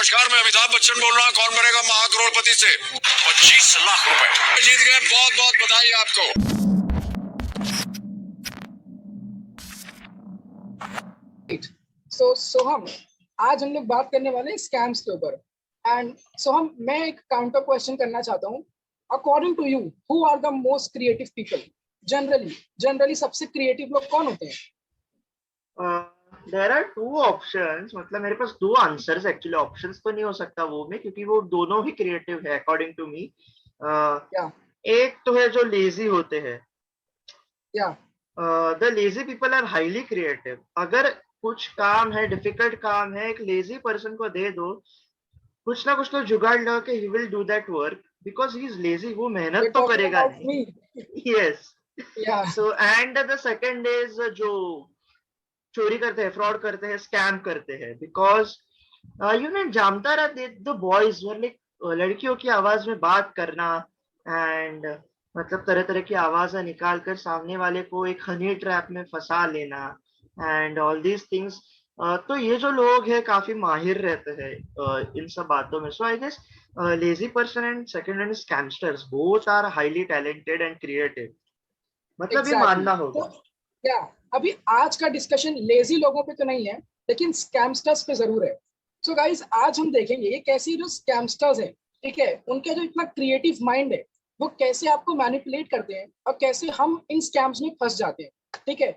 नमस्कार, मैं अमिताभ बच्चन बोल रहा हूँ। कौन बनेगा महाकरोड़पति से 25 लाख रुपए जीत गए। बहुत बहुत बधाई आपको। सो सोहम, आज हम लोग बात करने वाले हैं स्कैम्स के ऊपर। एंड सोहम, मैं एक काउंटर क्वेश्चन करना चाहता हूँ। According to you, who are the most creative people? Generally सबसे क्रिएटिव लोग कौन होते हैं? देयर आर टू ऑप्शंस, मतलब मेरे पास दो आंसर्स एक्चुअली। ऑप्शंस तो नहीं हो सकता वो में, क्योंकि वो दोनों ही क्रिएटिव है अकॉर्डिंग टू मी। एक तो है जो लेजी होते हैं। The lazy people are highly creative. अगर कुछ काम है, डिफिकल्ट काम है, एक लेजी पर्सन को दे दो, कुछ ना कुछ तो जुगाड़ लगा के he will do that work, because he is lazy. वो मेहनत तो करेगा नहीं। Yes. So and the second is जो चोरी करते हैं, फ्रॉड करते हैं, स्कैम करते हैं, because you know Jamtara the boys like लड़कियों की आवाज में बात करना, एंड मतलब तरह तरह की आवाजें निकाल कर सामने वाले को एक हनी ट्रैप में फंसा लेना, एंड ऑल दीज थिंग्स। तो ये जो लोग हैं काफी माहिर रहते हैं इन सब बातों में। So I guess lazy person and second hand scamsters both are highly talented and creative. मतलब ये मानना होगा। क्या अभी आज का डिस्कशन लेजी लोगों पे तो नहीं है, लेकिन स्कैमस्टर्स पे जरूर है। सो गाइस, आज हम देखेंगे ये कैसे जो स्कैमस्टर्स है, ठीक है, उनके जो इतना क्रिएटिव माइंड है, वो कैसे आपको मैनिपुलेट करते हैं और कैसे हम इन स्कैम्स में फंस जाते हैं। ठीक है,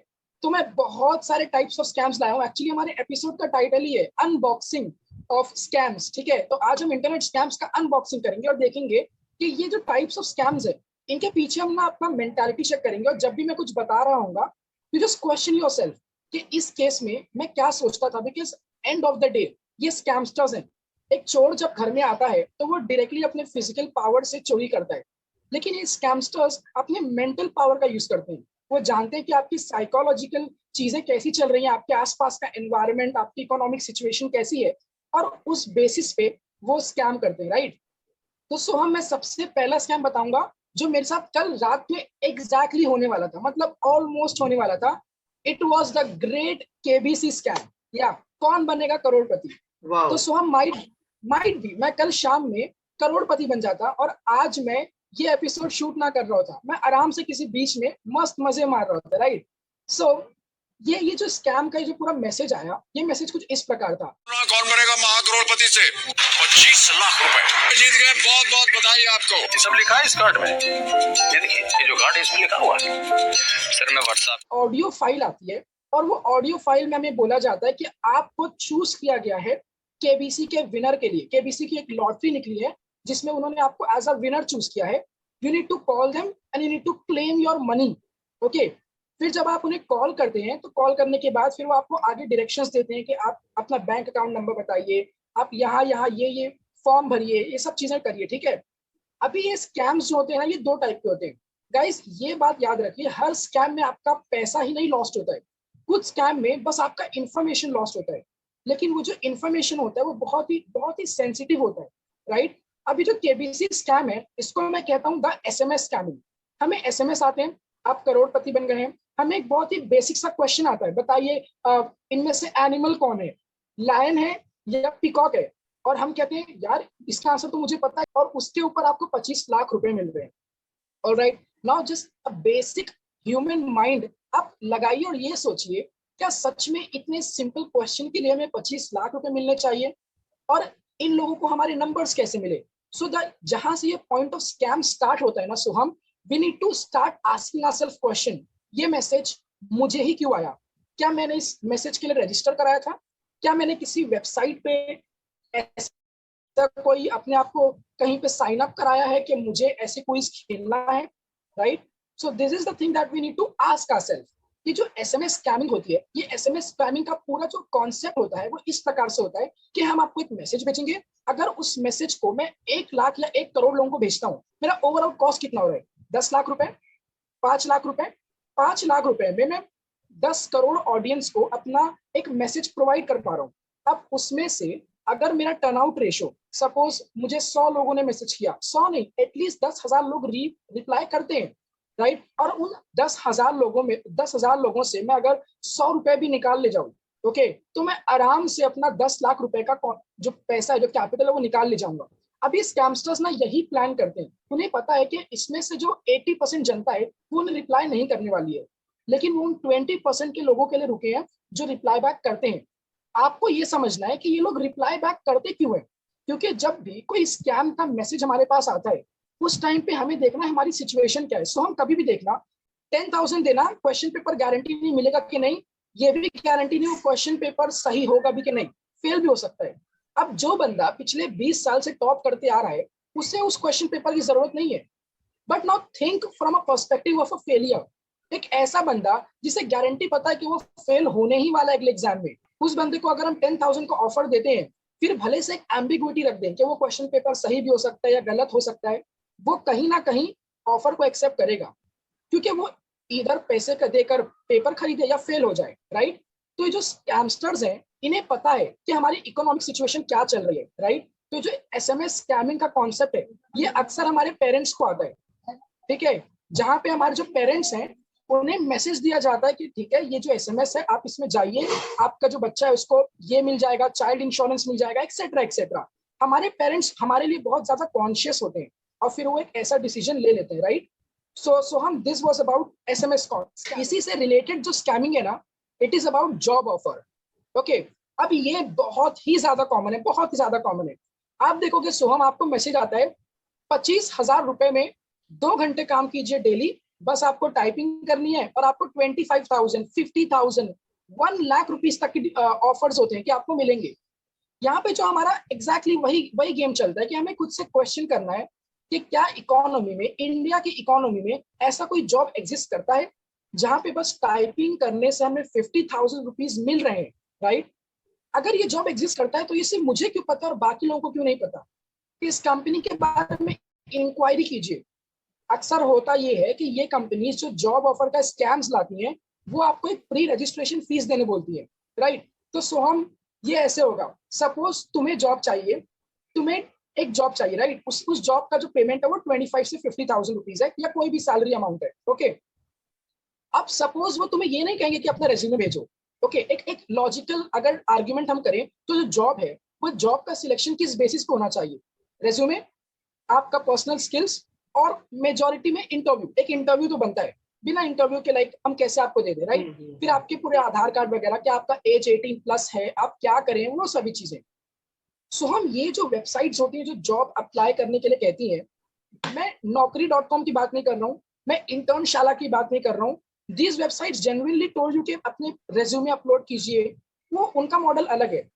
तो मैं बहुत सारे टाइप्स ऑफ स्कैम्स लाया हूँ। एक्चुअली हमारे एपिसोड का टाइटल ही है अनबॉक्सिंग ऑफ स्कैम्स। ठीक है, तो आज हम इंटरनेट स्कैम्स का अनबॉक्सिंग करेंगे और देखेंगे कि ये जो टाइप्स ऑफ स्कैम्स है, इनके पीछे हम ना अपना मेंटालिटी चेक करेंगे। और जब भी मैं कुछ बता रहा हूँ, you just question yourself कि इस केस में मैं क्या सोचता था, because end of the day ये स्कैमस्टर्स हैं। एक चोर जब घर में आता है तो वो डायरेक्टली अपने फिजिकल पावर से चोरी करता है, लेकिन ये स्कैमस्टर्स अपने मेंटल पावर का यूज करते हैं। वो जानते हैं कि आपकी साइकोलॉजिकल चीजें कैसी चल रही हैं, आपके आसपास का एनवायरनमेंट, आपकी इकोनॉमिक सिचुएशन कैसी है, और उस बेसिस पे वो स्कैम करते हैं, राइट? तो सोहम, मैं सबसे पहला स्कैम बताऊंगा जो मेरे साथ कल रात में एग्जैक्टली होने वाला था, मतलब ऑलमोस्ट होने वाला था। It was the great KBC scam, या कौन बनेगा करोड़पति। तो सोहम, माइट भी मैं कल शाम में करोड़पति बन जाता और आज मैं ये एपिसोड शूट ना कर रहा था, मैं आराम से किसी बीच में मस्त मजे मार रहा था, राइट? सो ये जो स्कैम का जो पूरा मैसेज आया, ये मैसेज कुछ इस प्रकार था। कौन बनेगा महाकरोड़पति से 25 लाख रुपए जीत गए। बहुत बहुत बधाई आपको। ये सब लिखा है इस कार्ड में। ये देखिए, ये जो कार्ड है इसमें लिखा हुआ है सर। मैं व्हाट्सएप ऑडियो फाइल आती है और वो ऑडियो फाइल में हमें बोला जाता है कि आपको चूज किया गया है केबीसी के विनर के लिए। केबीसी की एक लॉटरी निकली है जिसमें उन्होंने आपको एज अ विनर चूज किया है। You need to call them and you need to claim your money. Okay, फिर जब आप उन्हें कॉल करते हैं तो कॉल करने के बाद फिर वो आपको आगे डायरेक्शंस देते हैं कि आप अपना बैंक अकाउंट नंबर बताइए, आप यहाँ यहाँ ये फॉर्म भरिए, ये सब चीजें करिए। ठीक है, अभी ये स्कैम्स जो होते हैं ना, ये दो टाइप के होते हैं गाइस। ये बात याद रखिए, हर स्कैम में आपका पैसा ही नहीं लॉस्ट होता है। कुछ स्कैम में बस आपका इंफॉर्मेशन लॉस्ट होता है, लेकिन वो जो इंफॉर्मेशन होता है वो बहुत ही सेंसिटिव होता है, राइट? अभी जो केबीसी स्कैम है, इसको मैं कहता हूँ द एसएमएस स्कैमिंग। हमें एसएमएस आते हैं, आप करोड़पति बन गए हैं, हमें एक बहुत ही बेसिक सा क्वेश्चन आता है, बताइए इनमें से एनिमल कौन है, लायन है या पिकॉक है? और हम कहते हैं यार इसका आंसर तो मुझे पता है, और उसके ऊपर आपको 25 लाख रुपए मिल रहे हैं। Alright, now just a basic human mind आप लगाइए और ये सोचिए, क्या सच में इतने सिंपल क्वेश्चन के लिए हमें 25 लाख रुपए मिलने चाहिए? और इन लोगों को हमारे नंबर्स कैसे मिले? सो दैट जहां से ये पॉइंट ऑफ स्कैम स्टार्ट होता है ना, सो हम we need to start asking ourselves question, ये मैसेज मुझे ही क्यों आया? क्या मैंने इस मैसेज के लिए रजिस्टर कराया था? क्या मैंने किसी वेबसाइट पे ऐसा कोई अपने आप को कहीं पे साइन अप कराया है कि मुझे ऐसे क्विज खेलना है, right? So this is the thing that we need to ask ourselves. ये जो एसएमएस स्कैमिंग होती है, ये एसएमएस स्कैमिंग का पूरा जो कॉन्सेप्ट होता है वो इस प्रकार से होता है कि हम आपको एक मैसेज भेजेंगे, अगर उस मैसेज को मैं 1 लाख या 1 करोड़ लोगों को भेजता हूँ, मेरा ओवरऑल कॉस्ट कितना हो रहा है? 10 लाख रुपए, 5 लाख रुपए। 5 लाख रुपए में मैं 10 करोड़ ऑडियंस को अपना एक मैसेज प्रोवाइड कर पा रहा हूँ। अब उसमें से अगर मेरा टर्नआउट रेशो, सपोज मुझे 100 लोगों ने मैसेज किया, 100 नहीं, एटलीस्ट 10,000 लोग रिप्लाई करते हैं, राइट? और उन 10,000 लोगों से मैं अगर 100 रुपए भी निकाल ले जाऊं, ओके, तो मैं आराम से अपना 10 लाख रुपए का जो पैसा है, जो कैपिटल है, वो निकाल ले जाऊंगा। अभी स्कैमस्टर्स ना यही प्लान करते हैं, उन्हें पता है कि इसमें से जो 80% जनता है वो उन्हें रिप्लाई नहीं करने वाली है, लेकिन वो उन 20% के लोगों के लिए रुके हैं जो रिप्लाई बैक करते हैं। आपको ये समझना है कि ये लोग रिप्लाई बैक करते क्यों है, क्योंकि जब भी कोई स्कैम का मैसेज हमारे पास आता है उस टाइम पे हमें देखना है हमारी सिचुएशन क्या है। सो हम कभी भी देखना 10,000 देना, क्वेश्चन पेपर गारंटी नहीं मिलेगा कि नहीं, ये भी गारंटी नहीं वो क्वेश्चन पेपर सही होगा भी कि नहीं, फेल भी हो सकता है। अब जो बंदा पिछले 20 साल से टॉप करते आ रहा है उसे उस क्वेश्चन पेपर की जरूरत नहीं है। But now think from a perspective of a failure, एक ऐसा बंदा जिसे गारंटी पता है कि वो फेल होने ही वाला है अगले एग्जाम में, उस बंदे को अगर हम 10,000 का ऑफर देते हैं, फिर भले से एक एम्बिग्विटी रख दें कि वो क्वेश्चन पेपर सही भी हो सकता है या गलत हो सकता है, वो कहीं ना कहीं ऑफर को एक्सेप्ट करेगा, क्योंकि वो इधर पैसे का देकर पेपर खरीदे या फेल हो जाए, राइट। तो ये जो स्कैमस्टर्स हैं इन्हें पता है कि हमारी इकोनॉमिक सिचुएशन क्या चल रही है, राइट। तो जो एसएमएस स्कैमिंग का कॉन्सेप्ट है ये अक्सर हमारे पेरेंट्स को आता है, ठीक है, जहां पे हमारे जो पेरेंट्स हैं उन्हें मैसेज दिया जाता है कि ठीक है ये जो एसएमएस है आप इसमें जाइए, आपका जो बच्चा है उसको ये मिल जाएगा, चाइल्ड इंश्योरेंस मिल जाएगा, एक्सेट्रा एक्सेट्रा। हमारे पेरेंट्स हमारे लिए बहुत ज्यादा कॉन्शियस होते हैं और फिर वो एक ऐसा डिसीजन ले लेते हैं, राइट। सो हम this was about SMS call. इसी से रिलेटेड जो स्कैमिंग है ना, it is about job offer. Okay, अब ये बहुत ही ज्यादा कॉमन है, बहुत ही ज्यादा कॉमन है। आप देखोगे सोहम आपको मैसेज आता है 25,000 रुपए में 2 घंटे काम कीजिए डेली, बस आपको टाइपिंग करनी है और आपको 25,000, 50,000, 1 लाख रुपीज तक की ऑफर्स होते हैं कि आपको मिलेंगे। यहाँ पे जो हमारा एग्जैक्टली वही गेम चलता है कि हमें खुद से क्वेश्चन करना है कि क्या इकोनॉमी में, इंडिया की इकोनॉमी में ऐसा कोई जॉब एग्जिस्ट करता है जहां पे बस टाइपिंग करने से हमें 50,000 रुपीज मिल रहे हैं, राइट। अगर ये जॉब एग्जिस्ट करता है तो ये सिर्फ मुझे क्यों पता और बाकी लोगों को क्यों नहीं पता। इस कंपनी के बारे में इंक्वायरी कीजिए। अक्सर होता ये है कि ये कंपनी जो जॉब ऑफर का स्कैम्स लाती हैं वो आपको एक प्री रजिस्ट्रेशन फीस देने बोलती है, राइट। तो सोहम ये ऐसे होगा, सपोज तुम्हें जॉब चाहिए, तुम्हें एक जॉब चाहिए, राइट। उस जॉब का जो पेमेंट है वो 25 से 50,000 रुपीज है या कोई भी सैलरी अमाउंट है, ओके। अब सपोज वो तुम्हें ये नहीं कहेंगे कि अपना रेज्यूमे भेजो, ओके। एक लॉजिकल अगर आर्ग्यूमेंट हम करें तो जो जॉब है वो जॉब का सिलेक्शन किस बेसिस पे होना चाहिए, रेज्यूमे, आपका पर्सनल स्किल्स और मेजोरिटी में इंटरव्यू। एक इंटरव्यू तो बनता है, बिना इंटरव्यू के लाइक हम कैसे आपको दे दें, राइट। फिर आपके पूरे आधार कार्ड वगैरह, क्या आपका एज 18+ है, आप क्या करें, वो सभी चीजें। सो हम ये जो वेबसाइट्स होती हैं जो जॉब अप्लाई करने के लिए कहती हैं, मैं naukri.com की बात नहीं कर रहा हूँ, मैं इंटर्नशाला की बात नहीं कर रहा हूँ। These websites genuinely told you कि अपने रेज्यूमे अपलोड कीजिए, वो उनका मॉडल अलग है।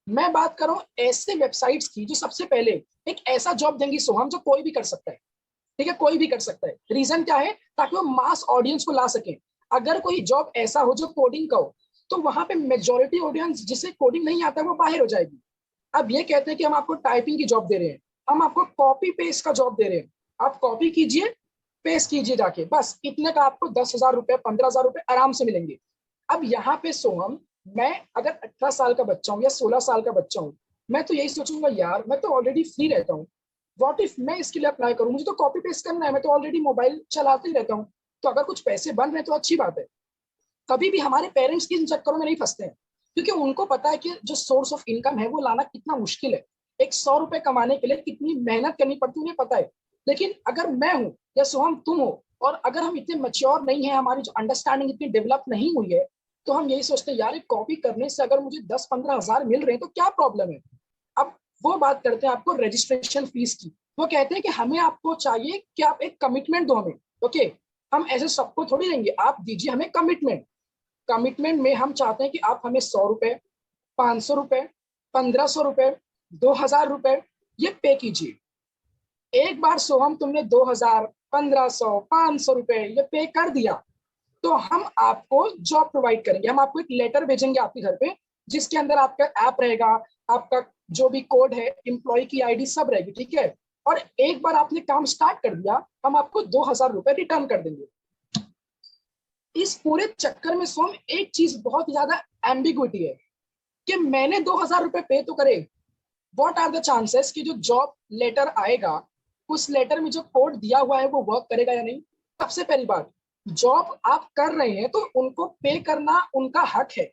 मैं बात कर रहा हूँ ऐसे वेबसाइट्स की जो सबसे पहले एक ऐसा जॉब देंगी सोहम जो कोई भी कर सकता है, ठीक है, कोई भी कर सकता है। रीजन क्या है, ताकि वो मास ऑडियंस को ला सके। अगर कोई जॉब ऐसा हो जो कोडिंग का हो तो वहां पे मेजोरिटी ऑडियंस जिसे कोडिंग नहीं आता है वो बाहर हो जाएगी। अब ये कहते हैं कि हम आपको टाइपिंग की जॉब दे रहे हैं, हम आपको कॉपी पेस्ट का जॉब दे रहे हैं, आप कॉपी कीजिए, पेस्ट कीजिए जाके, बस इतने का आपको 10,000 रुपए, 15,000 रुपए आराम से मिलेंगे। अब यहाँ पे सोहम, मैं अगर 18 साल का बच्चा हूँ या 16 साल का बच्चा हूँ, मैं तो यही सोचूंगा यार मैं तो ऑलरेडी फ्री रहता हूँ, व्हाट इफ मैं इसके लिए अप्लाई करूँ, मुझे तो कॉपी पेस्ट करना है, मैं तो ऑलरेडी मोबाइल चलाते ही रहता हूँ, तो अगर कुछ पैसे बन रहे हैं तो अच्छी बात है। कभी भी हमारे पेरेंट्स की इन चक्करों में नहीं फंसते हैं, क्योंकि उनको पता है कि जो सोर्स ऑफ इनकम है वो लाना कितना मुश्किल है। एक 100 रुपए कमाने के लिए कितनी मेहनत करनी पड़ती है उन्हें पता है। लेकिन अगर मैं हूँ या सोहम तुम हो, और अगर हम इतने मैच्योर नहीं है, हमारी जो अंडरस्टैंडिंग इतनी डेवलप नहीं हुई है, तो हम यही सोचते हैं यार एक कॉपी करने से अगर मुझे 10-15 हजार मिल रहे हैं तो क्या प्रॉब्लम है। अब वो बात करते हैं आपको रजिस्ट्रेशन फीस की। वो कहते हैं कि हमें आपको चाहिए कि आप एक कमिटमेंट दो हमें, ओके। हम ऐसे सबको थोड़ी देंगे, आप दीजिए हमें कमिटमेंट। कमिटमेंट में हम चाहते हैं कि आप हमें 100 रुपए, 500 रुपए, 1500 रुपए, 2,000 रुपए ये पे कीजिए। एक बार सोहम तुमने 2,000, 1500, 500 रुपए ये पे कर दिया तो हम आपको जॉब प्रोवाइड करेंगे। हम आपको एक लेटर भेजेंगे आपके घर पे जिसके अंदर आपका ऐप रहेगा, आपका जो भी कोड है, एम्प्लॉय की आईडी सब रहेगी, ठीक है। और एक बार आपने काम स्टार्ट कर दिया हम आपको 2,000 रुपए रिटर्न कर देंगे। इस पूरे चक्कर में सोम एक चीज बहुत ज्यादा एम्बिग्विटी है कि मैंने 2,000 रुपए पे तो करे, व्हाट आर द चांसेस कि जो जॉब लेटर आएगा उस लेटर में जो कोड दिया हुआ है वो वर्क करेगा या नहीं। सबसे पहली बात, जॉब आप कर रहे हैं तो उनको पे करना उनका हक है।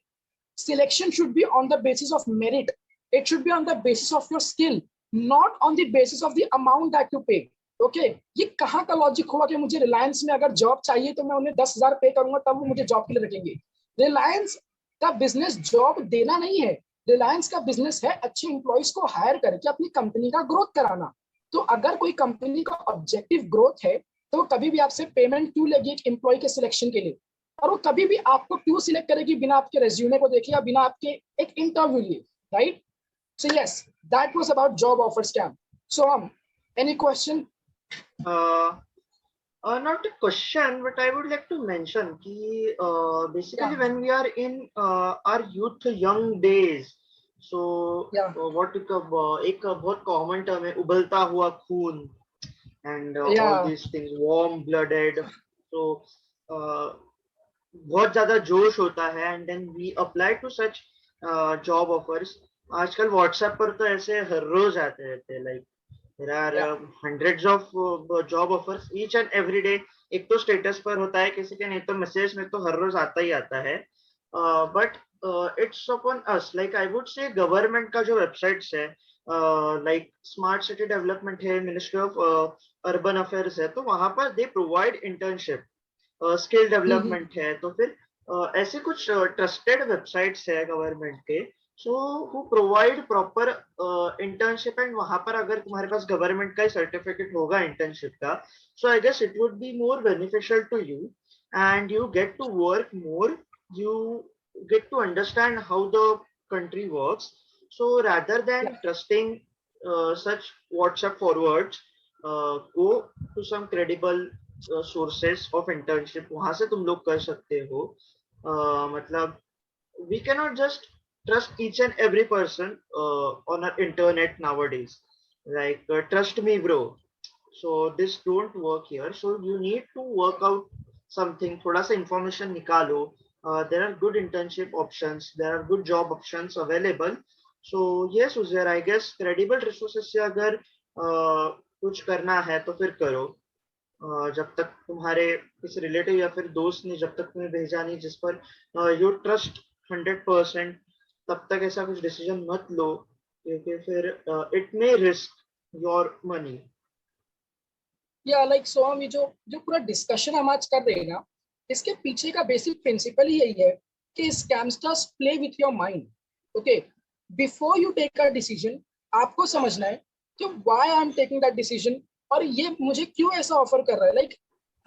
Selection should be on the basis of merit. It should be on the basis of your skill, not on the basis of the amount that you pay. Okay ये कहाँ का लॉजिक हुआ कि मुझे रिलायंस में अगर जॉब चाहिए तो मैं उन्हें 10,000 पे करूंगा तब वो मुझे जॉब के लिए रखेंगे? रिलायंस का बिजनेस जॉब देना नहीं है, रिलायंस का बिजनेस है अच्छे एम्प्लॉइज को हायर करके अपनी कंपनी का ग्रोथ कराना। तो अगर कोई कंपनी का ऑब्जेक्टिव ग्रोथ है तो कभी भी आपसे पेमेंट क्यों लेगी एक एम्प्लॉय के सिलेक्शन के लिए, और वो कभी भी आपको क्यों सिलेक्ट करेगी बिना आपके रेज्यूमे को देखे या बिना आपके एक इंटरव्यू लिए, right? So yes, that was about job offer scam. So any question? Not a question, but I would like to mention कि basically when we are in our youth young days, so what एक बहुत common term है उबलता हुआ खून, and all these things, warm blooded, so बहुत ज्यादा जोश होता है, and then we apply to such job offers. आजकल WhatsApp पर तो ऐसे हर रोज आते रहते हैं, like there are hundreds of job offers each and every day. एक तो स्टेटस पर होता है किसी के, नहीं तो मैसेज में तो हर रोज आता ही आता है, but it's upon us, like I would say government का जो वेबसाइट्स है, लाइक स्मार्ट सिटी डेवलपमेंट है, मिनिस्ट्री ऑफ अर्बन अफेयर्स है, तो वहां पर they provide internship, skill development है, तो फिर ऐसे कुछ ट्रस्टेड वेबसाइट्स है गवर्नमेंट के, so who provide proper internship, and वहां पर अगर तुम्हारे पास गवर्नमेंट का सर्टिफिकेट होगा इंटर्नशिप का, so I guess it would be more beneficial to you, and you get to work more, you get to understand how the country works. So rather than trusting such WhatsApp forwards, go to some credible sources of internship, वहां से तुम लोग कर सकते हो। मतलब we cannot just trust each and every person on our internet nowadays, like trust me bro, so this don't work here, so you need to work out something, थोड़ा सा information निकालो। There are good internship options, there are good job options available. So yes Uzair, I guess credible resources से अगर कुछ करना है तो फिर करो, जब तक तुम्हारे किसी रिलेटिव या फिर दोस्त ने जब तक तुम्हें भेजा नहीं जिस पर you trust 100%, तब तक ऐसा कुछ डिसीजन मत लो, क्योंकि फिर it may risk your money. या लाइक सो हम ये जो पूरा डिस्कशन हम आज कर रहे हैं ना, इसके पीछे का बेसिक प्रिंसिपल ही यही है कि scamsters play with your mind. Okay, before you take a decision आपको समझना है कि why I am taking that decision, और ये मुझे क्यों ऐसा ऑफर कर रहा है। लाइक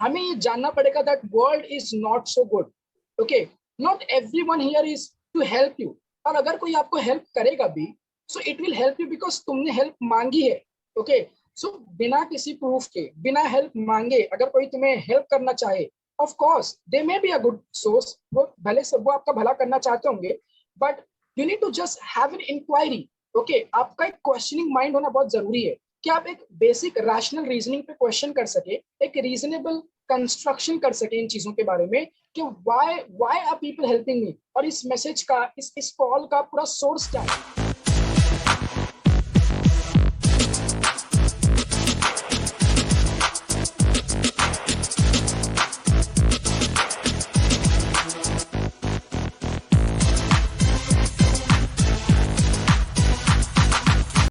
हमें ये जानना पड़ेगा that world is not so good. Okay, not everyone here is to help you, और अगर कोई आपको हेल्प करेगा भी so it will help you because तुमने हेल्प मांगी है। ओके, सो बिना किसी प्रूफ के, बिना हेल्प मांगे अगर कोई तुम्हें हेल्प करना चाहे, of course they may be a good source, वो भले सब वो आपका भला करना चाहते होंगे, but you need to just have an inquiry. Okay, आपका एक questioning mind होना बहुत जरूरी है कि आप एक basic rational reasoning पे question कर सके, एक reasonable construction कर सके इन चीजों के बारे में कि why are people helping me, और इस मैसेज का, इस कॉल का पूरा सोर्स क्या है।